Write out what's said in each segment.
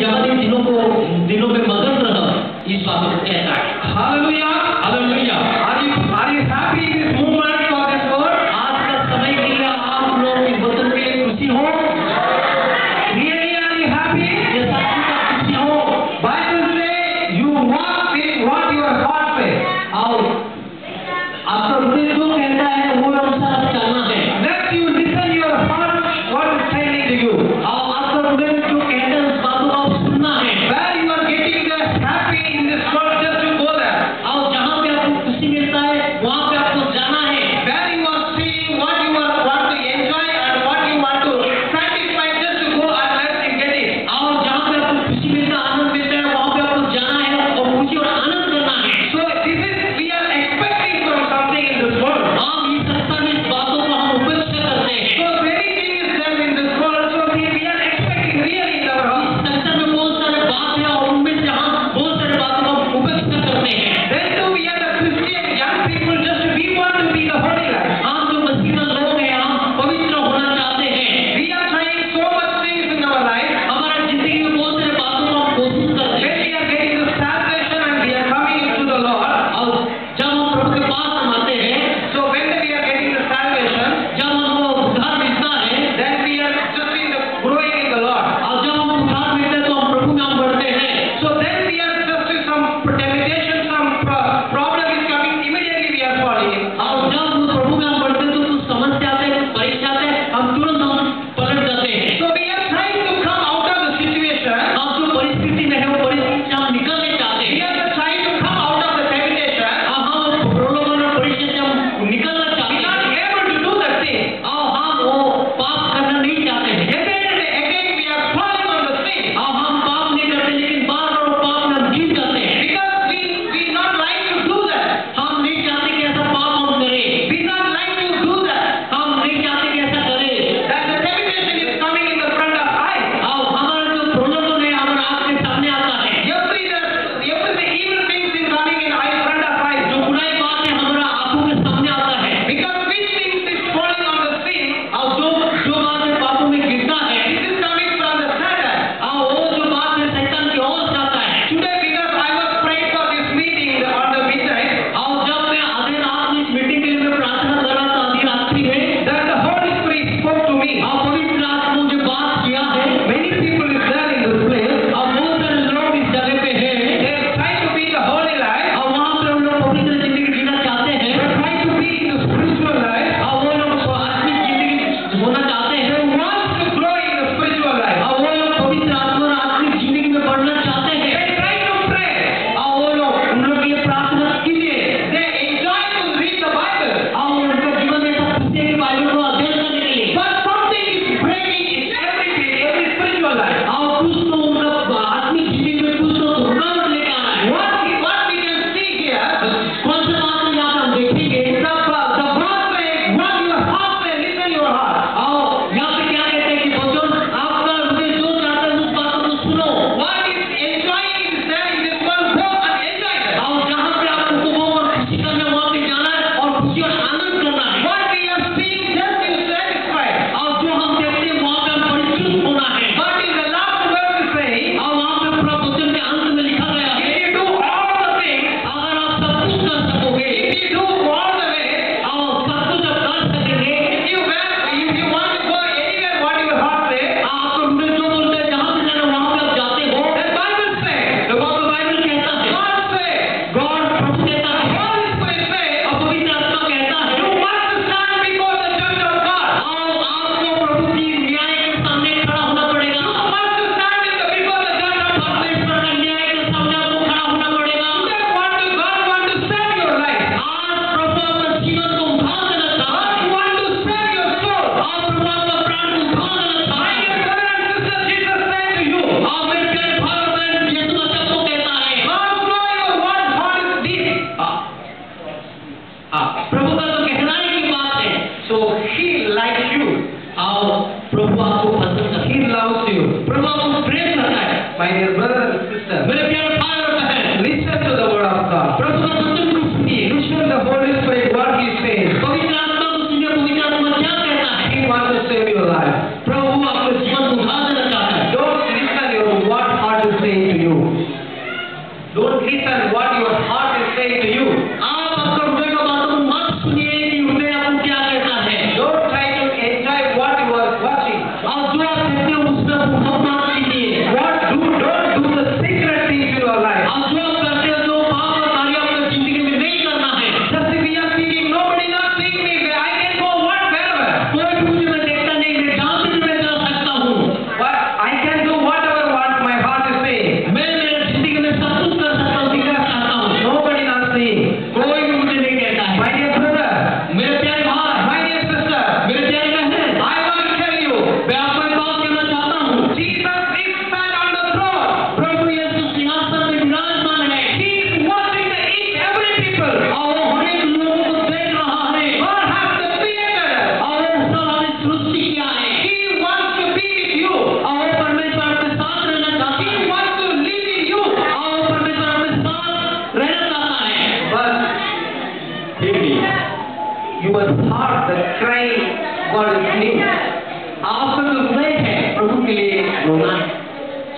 जवानी दिनों में मगन रहा, इस बात को कहता है। Hallelujah. Hallelujah. Are you happy in this movement for this word? आज का समय के लिए आप लोग इस वचन के लिए खुशी हो? Really, are you happy? ये सच्ची का खुशी हो? Bible says you walk with what your heart says. और आपका हृदय जो कहता है वो अनुसार आप चलना है। Let you listen your heart what is telling to you. और आपका हृदय जो कहता है उस बातों को आप सुनना है। Where you are getting the happy in this world, just to go there. और जहाँ पे आपको खुशी मिलता है वहाँ पे आपको जाना है। Where you are seeing what you are want to enjoy and what you want to satisfy, just to go and let you get it. और जहाँ पे आपको खुशी मिलता है, आनंद मिलता है, वहाँ पे आपको जाना है और खुशी और आनंद करना है। So this is we are expecting from something in this world. हम इस संसार में इस बातों को हम उपेक्षा करते हैं। So many things is done in this world. So we are expecting really in our heart. इस संसार में बहुत सारे बात है और उनमें से हम बहुत सारे बातों को हम उपेक्षा करते हैं। Then too we are the Christian young people. Just we want to be the holy life. हम जो मसीहा लोग हैं हम पवित्र होना चाहते हैं। We are trying so much things in our life. हमारा जिंदगी में बहुत सारे बातों को हम कोशिश करते When हैं। we are getting the salvation and we are coming into the Lord. और जब हम प्रभु के पास हम आते हैं, So when we are getting the salvation, जब हमको उद्धार मिलता है, then we are just in the growing in the Lord. और जब हम उद्धार मिलते हैं तो हम प्रभु में हम बढ़ते हैं। So then we are just in some temptation, some problem is coming. Immediately we are falling. और जब हम प्रभु में हम बढ़ते हैं तो कुछ समस्या आते हैं, कुछ परीक्षा आते हैं, हम तुरंत हम पलट जाते हैं। So we are trying to come out of the situation. हम जो परिस्थिति में है वो परिस्थिति से हम निकलने चाहते We हैं। are just trying to come out of the temptation. और हम प्रलोभन और परीक्षा से हम निकलना We चाहते are हैं। not able to do that thing. और हम वो पाप करना नहीं चाहते हैं। Again and again we are falling on the sin. और हम पाप नहीं करते लेकिन बार बार वो पाप में हम गिर जाते हैं। Because we not like to do that. हम नहीं चाहते कि ऐसा पाप हम करें। We not like to do that. हम नहीं चाहते कि ऐसा करें। That the temptation is coming in the front of eyes. और हमारा जो प्रलोभन है हमारे आँख के सामने आता है। Every evil things is coming in eye front of eyes. जो बुराई बात है हमारा आँखों के सामने आता है। Because which things is falling on the sin. और जो बात है पापों में गिरता है, This is coming from the Satan. और वो जो बात है शैतान की ओर से आता है। Today because I was praying for this meeting on the midnight. और जब मैं आधी रात में इस मीटिंग के लिए मैं प्रार्थना कर रहा था आधी रात्रि में, That the Holy Spirit spoke to me. और पवित्र आत्मा मुझे बात किया है। Many people is there in this place. और बहुत सारे लोग इस जगह पे हैं They try to be the holy life. और वहाँ पे हम लोग पवित्र जिंदगी जीना चाहते हैं। They try to be in the spiritual life. और वो लोग आत्मिक जिंदगी होना चाहते हैं। They want to grow in the spiritual life. और वो लोग पवित्र आत्मा और आत्मिक जिंदगी में बढ़ना चाहते हैं। They try to pray. और वो लोग उन लोग के लिए प्रार्थना कीजिए। They enjoy to read the Bible. और उनका जीवन में ऐसा खुशी है कि बाइबल को अध्ययन करने के लिए। But something is breaking in every spiritual life. और कुछ तो उनका आत्मिक जिंदगी में कुछ तो रुकावट लेकर आ रहा है। What we can see here, कौन सा बात है यहाँ पे हम देखेंगे? the verse says, what your heart says, listen your heart. और यहाँ पे क्या कहते हैं कि वचन आपका हृदय जो चाहता है उस बात को सुनो। What is enjoying is there in this world, go and enjoy that. और जहाँ पे आपको उपभोग और खुशी करना है वहाँ पे जाना है और खुशी और आनंद करना है। What we are seeing, just you satisfied. और जो हम देखते हैं वहाँ पे हम परिचित होना है। But in the last verse is saying, और वहाँ पे पूरा वचन के अंत में लिखा गया है, if you do all the things, अगर आप सब कुछ कर सकोगे if you do all the way, और सब कुछ आप कर सकेंगे, if you want to go anywhere, what your heart says, आपको हृदय जो बोलते हैं जहाँ पे जाना वहाँ पे आप जाते हो। then Bible says, तो वहाँ पे बाइबल कहता है, God says, गॉड प्रभु कहता है, Holy Spirit says, और पवित्र आत्मा कहता है, you must stand before the judge of God. और आपको प्रभु की न्याय के सामने खड़ा होना पड़ेगा। You must stand before the judge of God. परमेश्वर का न्याय के सामने आपको खड़ा होना पड़ेगा। God want to save your life. आज प्रभु आपका जीवन को उठा देना चाहता है। God want to save your soul. आज प्रभु आपका प्राण को उठा देना चाहता My है। dear brother and sister, Jesus said to you, और मेरे प्यारे भाई और बहन, यीशु मसीह को कहता है, God know your what heart is deep. प्रभु का तो कहलाने की बात है। So He likes you. और प्रभु आपको पसंद करता He है। loves you. प्रभु आपको प्रेम करता है। My dear brother and sister, मेरे प्यारे भाई और बहन, listen to the word of God. प्रभु का वचन को सुनिए। Listen the Holy Spirit what He says. पवित्र आत्मा को सुनिए। पवित्र आत्मा क्या कहता है? He wants to save your life. प्रभु आपका जीवन को उठा देना चाहता है। Don't listen your what heart your heart, the cry God is giving. आपका जो हृदय है प्रभु के लिए रोना है।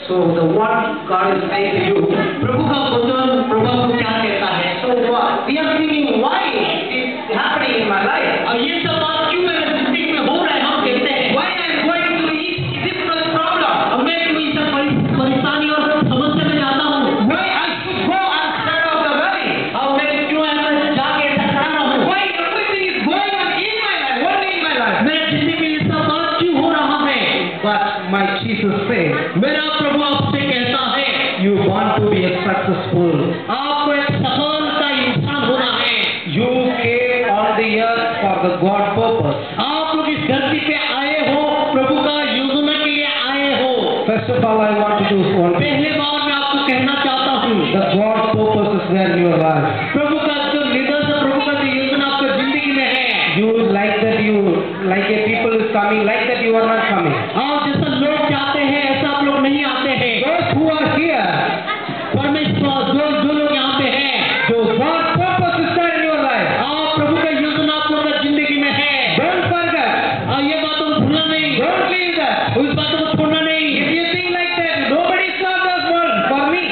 So the what God is saying to you, प्रभु का वचन प्रभु को क्या कहता है? so what? We are thinking why it is happening in my life? और ये सब बात क्यों मेरे जिंदगी में हो रहा है? हम कहते हैं Why I am going through this difficult problem? अब मैं क्यों इस सब परेशानी और समस्या में जाता हूँ? Why I should go and start out the valley? अब मैं क्यों ऐसा जाके ऐसा कर रहा हूँ? Why everything is going on in my life, only in my life? मेरे जिंदगी में ये सब बात क्यों हो रहा है? But my Jesus says, मेरा प्रभु आपसे कहता है you want to be a successful. आपको एक सफल का इंसान होना है। You came on the earth for the God purpose. आप लोग इस धरती पे आए हो, प्रभु का योजना के लिए आए हो। First of all, I want to do one thing. पहले बार मैं आपको कहना चाहता हूँ The God purpose is there in your life. प्रभु का जो निर्देश है, प्रभु का जो योजना आपकी जिंदगी में है, You like a people is coming, like that you are not coming. आप जैसा लोग चाहते हैं ऐसा आप लोग नहीं आते हैं। Those who are here, परमेश्वर जो लोग यहाँ पे हैं, so God purpose is there in your life. आप प्रभु का योजना आप लोगों की जिंदगी में है। Don't forget. और ये बातों को भूलना नहीं, Don't leave that. उस बातों को छोड़ना नहीं। If you think like that, nobody is not this world for me.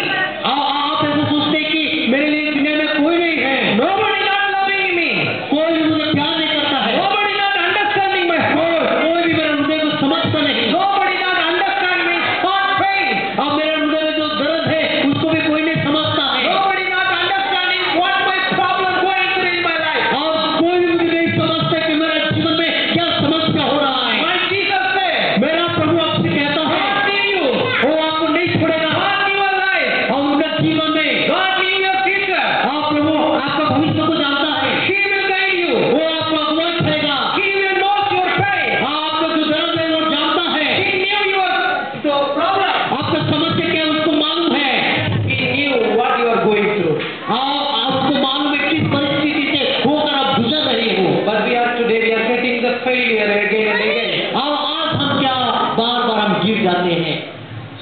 आप ऐसा सोचते हैं कि मेरे लिए दुनिया में कोई नहीं है, Nobody not loving me. कोई भी मुझे प्यार नहीं करता है, Nobody not understanding my heart. कोई भी मेरे हृदय को समझता नहीं, Nobody not understand my heart pain. अब मेरे हृदय में जो दर्द है उसको भी कोई नहीं समझता है, Nobody not understanding what my problem going through in my life. और कोई भी मुझे नहीं समझता कि मेरे जीवन में क्या समस्या हो रहा है। My Jesus said, मेरा प्रभु आपसे कहता है God in you. वो आपको नहीं छोड़ेगा, God in your life. और उनका जीवन में God in your future. आप प्रभु आपका भविष्य को जानता है, He will guide you. वो आपको अगुवाई करेगा, He will know your pain. आपका जो दर्द है वो जानता है, He knew your problem. आपका समस्या क्या है उसको मालूम है, He knew what you are going through. आपको मालूम है किस परिस्थिति से होकर आप गुजर रहे हो। But we are getting the failure again and again. और आज हम क्या बार बार हम गिर जाते हैं।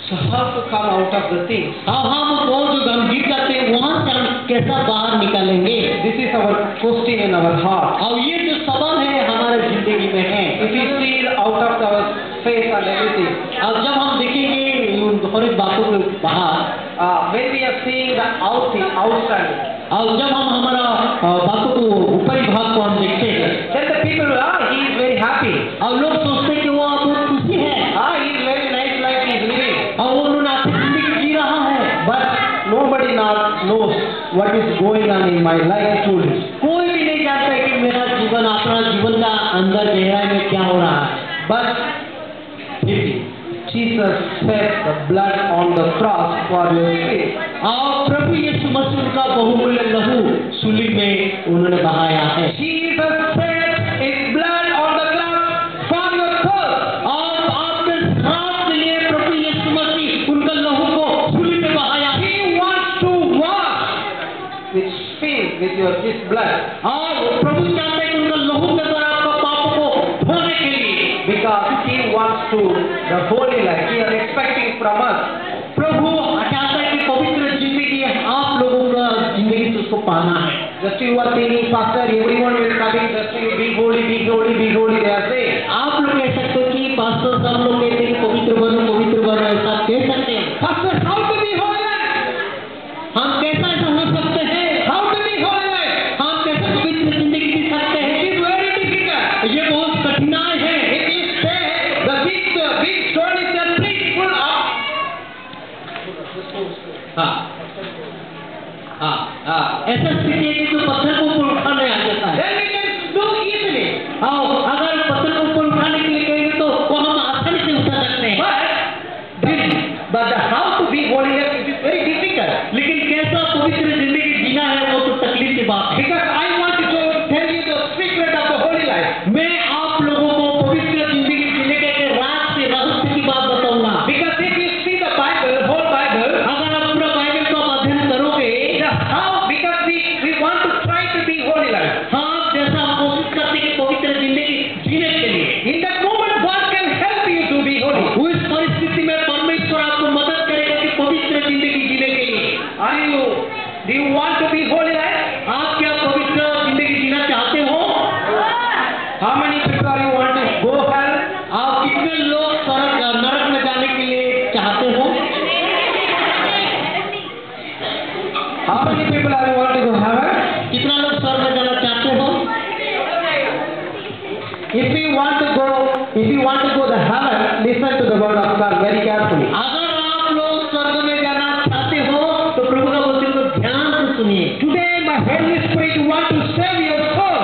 So how to come out of the things? अब हम वो जो हम गिर जाते हैं वहां से हम कैसा बाहर निकालेंगे? This is our question in our heart. और ये जो सवाल है हमारे जिंदगी में है। If we see out of our faith and everything, अब जब हम देखेंगे उन हर एक बातों के बाहर, when we are seeing the outside, और जब हम हमारा बातों को ऊपरी भाग को हम देखते हैं, then the people, he is very happy. और लोग सोचते हैं कि वो बहुत खुशी है, He is very nice life he is living. और वो उन्होंने अच्छी जिंदगी जी रहा है, But nobody not knows what is going on in my life truly. कोई भी नहीं जानता है कि मेरा जीवन अपना जीवन का अंदर गहराई में क्या हो रहा है। But if Jesus shed the blood on the cross for your sin, और प्रभु यीशु मसीह का बहुमूल्य लहू सूली में उन्होंने बहाया है। Jesus shed his blood on the cross for your thirst. और आपके श्राप के लिए प्रभु यीशु मसीह उनका लहू को सूली में बहाया। He wants to wash with sin with his blood, और प्रभु चाहते हैं कि उनका लहू के द्वारा आपका पापों को धोने के लिए, because he wants to the holy life. He is expecting from us. प्रभु चाहता है कि पवित्र जिंदगी आप लोगों का जिंदगी से उसको पाना है। Just you are thinking, Pastor, everyone will coming just to be holy, be holy, be holy. They are saying. आप लोग कह सकते हो कि पास्टर सब लोग कहते हैं कि पवित्र बनो, ऐसा कह सकते हैं। Pastor, how to be holy? हम कैसा ऐसा हो सकते हैं? How to be holy? हम कैसे पवित्र जिंदगी जी सकते हैं? It is very difficult. ये बहुत कठिनाई है। It is said the big stone is the tree full of. ऐसा स्थिति है कि जो पत्थर को ऊपर उठाने आ जाता है। Then we can do easily. अगर पत्थर को ऊपर उठाने के लिए कहेंगे तो वो हम आसानी से उठा सकते हैं। But how to be holy? It is very difficult. लेकिन कैसा पवित्र जिंदगी जीना है वो तो तकलीफ की बात है। Because I want to tell you the secret of the holy life. मैं आप लोगों को पवित्र जिंदगी जीने के रहस्य की बात बताऊंगा। Because if you see the Bible, whole Bible, अगर आप पूरा बाइबल का अध्ययन करोगे, because we want to try to be holy life. हाँ, जैसा हम कोशिश करते हैं कि पवित्र जिंदगी If you want to go to heaven, listen to the word of God very carefully. अगर आप लोग स्वर्ग में जाना चाहते हो तो प्रभु का वचन को ध्यान से सुनिए। Today, my Holy Spirit want to save your soul.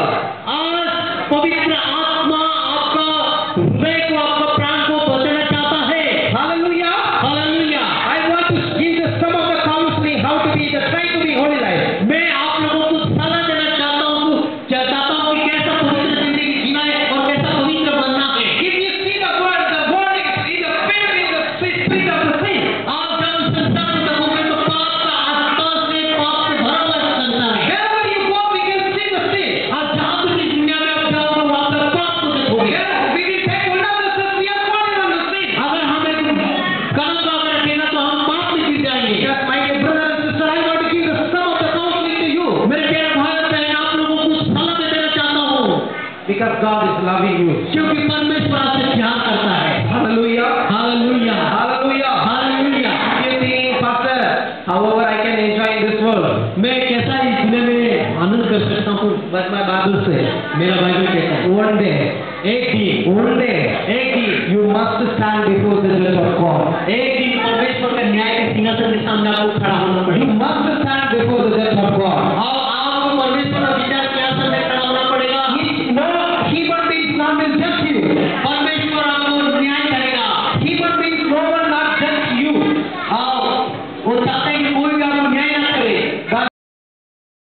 आज पवित्र आत्मा आपका हृदय को, आपका प्राण को बचाना चाहता है। Hallelujah. Hallelujah. I want to give the some of the counseling how to be try to be holy life. मैं आप लोगों को सलाह देना चाहता हूँ कि कैसा पवित्र जिंदगी जीना है और कैसा पवित्र बनना है। If you see the word is filled in the spirit of the sin. आप जब संसार में देखोगे तो पाप का आसपास से पाप से भरा हुआ संसार है। Wherever you go, we can see the sin. आज जहाँ भी इस दुनिया में आप जाओगे वहाँ पर पाप को देखोगे। Yes, we will take hold of the sin. We are falling on the sin. अगर हम एक कदम को अगर रखेगा तो हम पाप में गिर जाएंगे। Yes, my dear brother and sister, I want to give the some of the counseling to you. मेरे प्यारे भाई और बहन, आप लोगों को सलाह दे देना चाहता हूँ Because God is loving you. क्योंकि परमेश्वर आपसे प्यार करता है। Hallelujah. Hallelujah. Hallelujah. Hallelujah. You think, Pastor, however I can enjoy in this world. मैं कैसा इस दुनिया में आनंद कर सकता हूँ? But my Bible says, मेरा बाइबल कहता है one day, एक दिन you must stand before the judge of God. एक दिन परमेश्वर का न्याय के सिंहासन के सामने आपको खड़ा होना You पड़ेगा। must stand before the judge of God. और आपको परमेश्वर का विचार के सिंहासन में खड़ा होना पड़ेगा। No human being not will judge you. परमेश्वर आपको न्याय करेगा। Human beings no one not judge you. और वो चाहते हैं कि कोई भी